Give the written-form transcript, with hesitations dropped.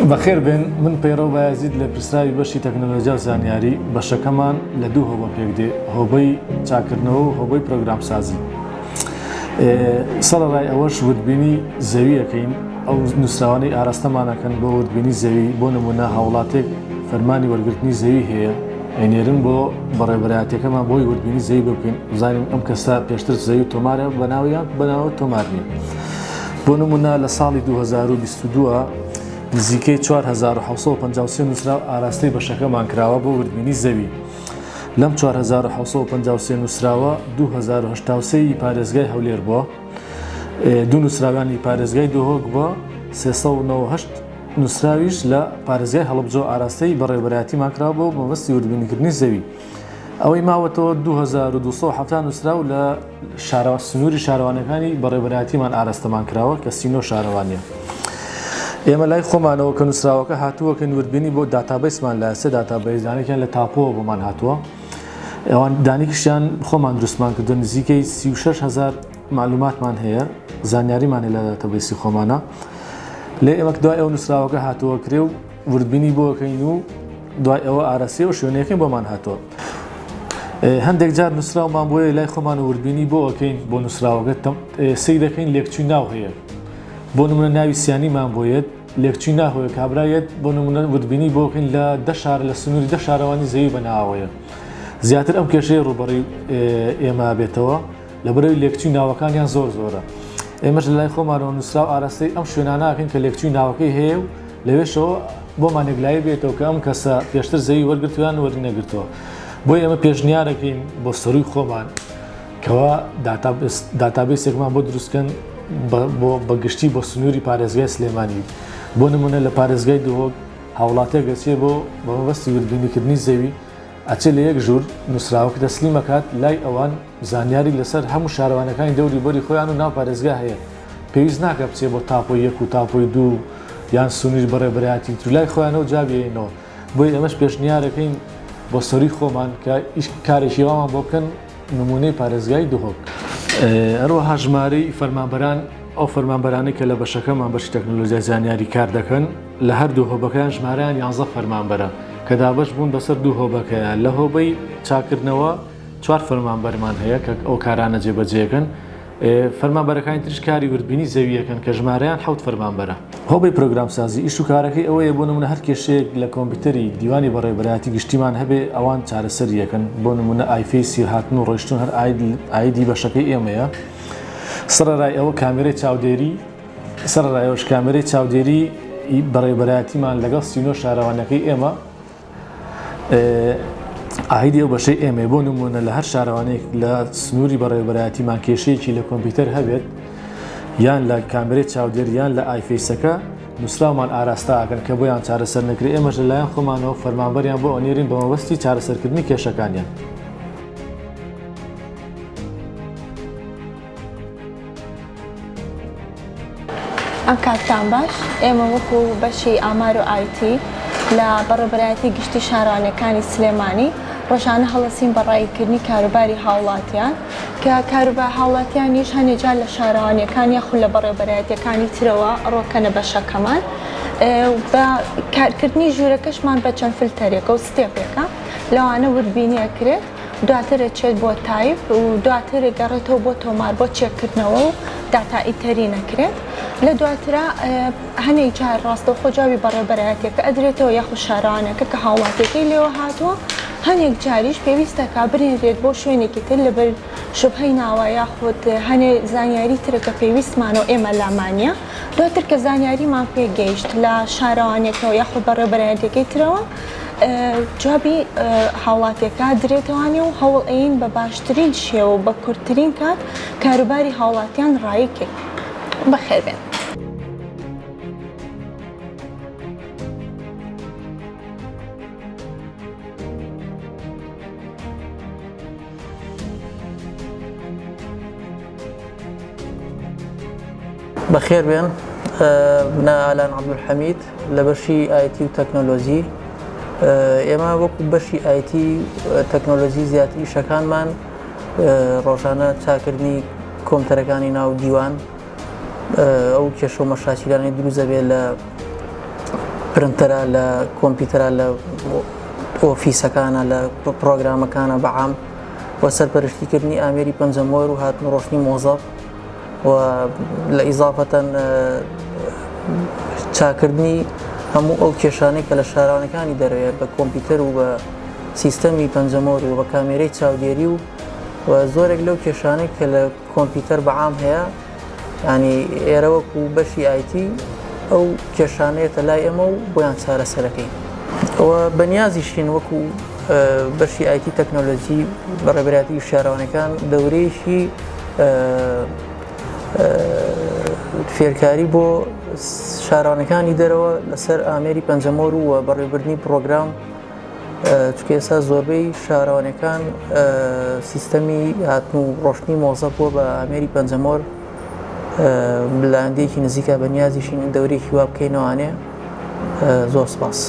بخير بين من بيرو بازيد لبرسراوي بشي تكنولوجيا زانياري بشا كمان لدو هو بيقدي هو بي تاكرنو هو بي بروجرام سازي صار راي أوش ودبيني زاوية كين أو نسراواني أرستمانا كان بو ودبيني زاوي بو نمونا هولاتك فرماني ورقرتني زاوي هي ينيرن بو برابراتي كمان بو ودبيني زاوي بكين زاني أم كسا بيشتر زاوي تومارا بناو تومارني بو نمونا لصالي 2022 نزیکەی 4753 نووسراو ئاراستەی بەشەکەمان کراوە بۆ وردبینی زەوی. لەم 4753 نووسراوە 2083 پارێزگای هەولێر بووە، دوو نووسراوانی پارێزگای دۆهۆک بووە، 398 نووسراویش لە پارێزگای هەڵەبجە ئاراستەی بەڕێوەبەرایەتیمان کراوە بۆ مەبەستی وردبینیکردنی زەوی. ئەوەی ماوەتەوە 2270 نووسراو لە سنووری شارەوانەکانی بەڕێوەبەرایەتیمان ئاراستەمان کراوە کە 39 شارەوانیە. ئێمە لای خۆمانەوە کە نووسراوەکە هاتووە کە وردبینی بۆ داتابیسمان لە سێ داتابیسانێکیان لە تاپۆوە بۆمان هاتووە. ئەوان دانیکشیان خۆمان دروستمان کردو نزیکەی 36,000 معلوماتمان هەیە، زانیاریمان هەیە لە داتابیسی خۆمانە. لێ ئێمە دوای ئەو نووسراوەکە هاتووە کرێ و وردبینی بۆکەین و دوای ئەوە ئاراستی و شوێنەکەین بۆمان هاتووە. هەندێک جار نووسراومان بۆیە لای خۆمان وردبینی بۆکەین بۆ نووسراوەکە سەی دەکەین لێکچووی ناو هەیە. بۆ نمونە ناوی سیانیمان بۆیێت لێکچووی ناهۆیە کابرایەت بۆ نمونە وردبینی بۆکەین لە 10 شار لە سنووری 10 شارەوانی زەوی بەناوەیە. زیاتر ئەم کێشەی ڕوبەڕی ئێمە بێتەوە لە بەرەوەی لێکچووی ناوەکانیان زۆرە. ئێمەش لە لای خۆمانەوە نووسراو ئاراستەی ئەم شوێناناکەین کە لێکچووی ناوەکەی هەیە و لەوێشەوە بۆمان یەکلایی بێتەوە کە ئەم کەسە پێشتر زەوی وەرگرتویان وەرنەگرتووە. بۆی ئێمە پێشنیارەکەین بۆ سەرووی خۆمان کەوا داتابیسێکمان بۆ دروستکەن بەگشتی بۆ سنووری پارێزگای سلێمانی. بۆ نمونە لە پارێزگای دۆهۆک هاوڵاتێک گەچێ بۆ بەمەبەستی وردبینیکردنی زەوی ئەچێ لە یەک ژوور نووسراوەکە دەسلیم ئەکات لای ئەوان زانیاری لەسەر هەموو شارەوانەکانی دەوری بەری خۆیان و ناو پارێزگا هەیە. پێویست ناکە بچێ بۆ تاپۆی 1 و تاپۆی 2 یان سنووری بەڕێوەبەرایەتی تر لای خۆیانەوە جابێنەوە. بۆی ئەمەش پێشنیارەکەین بۆ سەرووی خۆمان کە کارێکی وامان بۆ بکەن نمونەی پارێزگای دۆهۆک. هەروەها ژمارەی فەرمانبەران ئەو فەرمانبەرانەی کە لە بەشەکەمان بەشی تەکنۆلۆژیای زانیاری کار دەکەن لە هەردوو هۆبەکەیان ژمارەیان 11 فەرمانبەرە کە دابەش بوون بەسەر دوو هۆبەکەیان. لە هۆبەی چاکردنەوە 4 فەرمانبەرمان هەیە کە ئەو کارانە جێبەجێکن. فەرمانبەرەکانی تریش کاری وردبینی زەویەکەن کە ژمارەیان 7 فەرمانبەرە. هۆبەی پرۆگرامسازی ئیش و کارەکەی ئەوەیە بۆ نمونە هەر کێشەیەک لە کۆمپیوتەری دیوانی بەڕێوەبەرایەتی گشتیمان هەبێ ئەوان چارەسەر یەکەن. بۆ نمونە ئایفیسی هاتن و ڕۆیشتن هەر ئایدی بەشەکەی ئێمەیە. سەرەڕای ئەوە کامێرەی چاودێری سەرەڕایەوەش کامێرەی چاودێری بەڕێوەبەرایەتیمان لەگەڵ 39 شارەوانەکەی ئێمە ئایدی ئەو بەشەی ئێمە. بۆ نمونە لە هەر شارەوانەیەک لە سنووری بەڕێوەبەرایەتیمان کێشەیەکی لە کۆمپیوتەر هەبێت یان لە کامێرەی چاودێر یان لە ئایفیسەکە نووسراومان ئاراستاکەن کە بۆیان چارەسەر نەکرێت. ئێمەش لەلایەن خۆمانەوە فەرمانبەریان بۆ ئەنێرین بە مەبەستی چارەسەرکردنی کێشەکانیان. ئەم کاتتان باش، ئێمە وەکو بەشی ئامار و ئایتی لە بەڕێوەبەرایەتی گشتی شارەوانەکانی سلێمانی ڕۆژانە هەڵەسین بە ڕایکردنی کاروباری هاوڵاتیان کە کاروبار هاوڵاتیانیش هەنێجار لە شارەوانیەکان یاخود لە بەڕێوەبەرایەتیەکانی ترەوە ڕۆکەنە بەشەکەمان. بە کارکردنی ژوورەکەشمان بە چەند فلتەرێکە و ستێپێکە لەوانە وردبینی ئەکرێت، دواتر ئەچێت بۆ تایپ و دواتر گەڕێتەوە بۆ تۆمار بۆ چێککردنەوە و داتا ئیتەری نەکرێت. لە دواترا هەنێک جار ڕاستەوخۆ جوابی بەڕێوەبەرایەتیەکە ئەدرێتەوە یاخود شارەوانەکە کە هاوڵاتیەکەی لێوە هاتووە. هەنێک جاریش پێویستە کا برێنرێت بۆ شوێنێکی تر لەبەر شوبهەی ناوە یاخود هەنێ زانیاری ترەکە پێویستمانەوە ئێمە لامانە. دواتر کە زانیاریمان پێگەیشت لە شارەوانێکەوە یاخود بەڕێوەبەرایەتیەکەی ترەوە جوابی هاوڵاتیەکە درێتەوانێ و هەوڵ ئەین بە باشترین شێوە و بە کورتترین کات کاروباری هاوڵاتیان ڕایکێت. بەخێربێن. بخير بين بنا علان عبد الحميد لبشي اي تي وتكنولوجي اما وكو بشي اي تي تكنولوجي زياتي شكان من روشانا تاكرني کۆمپیوتەرەکانی ناو دیوان ئەو کێشە و مەشاکیلانی دروست دەبێت لە پرنتەرە لە کۆمپیوتەرە لە ئۆفیسەکانە لە پرۆگرامەکانە بەعام و سەرپەرشتیکردنی ئامێری پەنجەمۆر و هاتن ڕۆشنی مۆزەف و لە ئیزافەتەن چاکردنی هەموو ئەو کێشانەی کە لە شارانەکانی دەروێت بە کۆمپیوتەر و بە سیستەمی پەنجەمۆر و بە کامێرەی چاودێری و زۆرێک لەو کێشانەی کە لە کۆمپیوتەر بەعام هەیە ینی ئێرە وەکو بەشی ئایتی ئەو کێشانەیەتە لای ئێمە و بۆیان چارەسەرەکەین ئەوە بەنیازیشین وەکو بەشی ئایتی تەکنۆلۆژی بەڕێبەرایەتی شارەوانەکان دەورەیەکی فێرکاری بۆ شارانەکانی دەرەوە لەسەر ئامێری پەنجەمۆر و بەڕێوەبردننی پرۆگرام چونکە ئێستا زۆربەی شارەوانەکان سیستەمی هاتن و ڕۆشنی مۆزەف بووە بە ئامێری پەنجەمۆر لە ئەندێکی نزیکە بەنیازیشین دەورێکی وا بکەینەوانێ زۆر سپاس.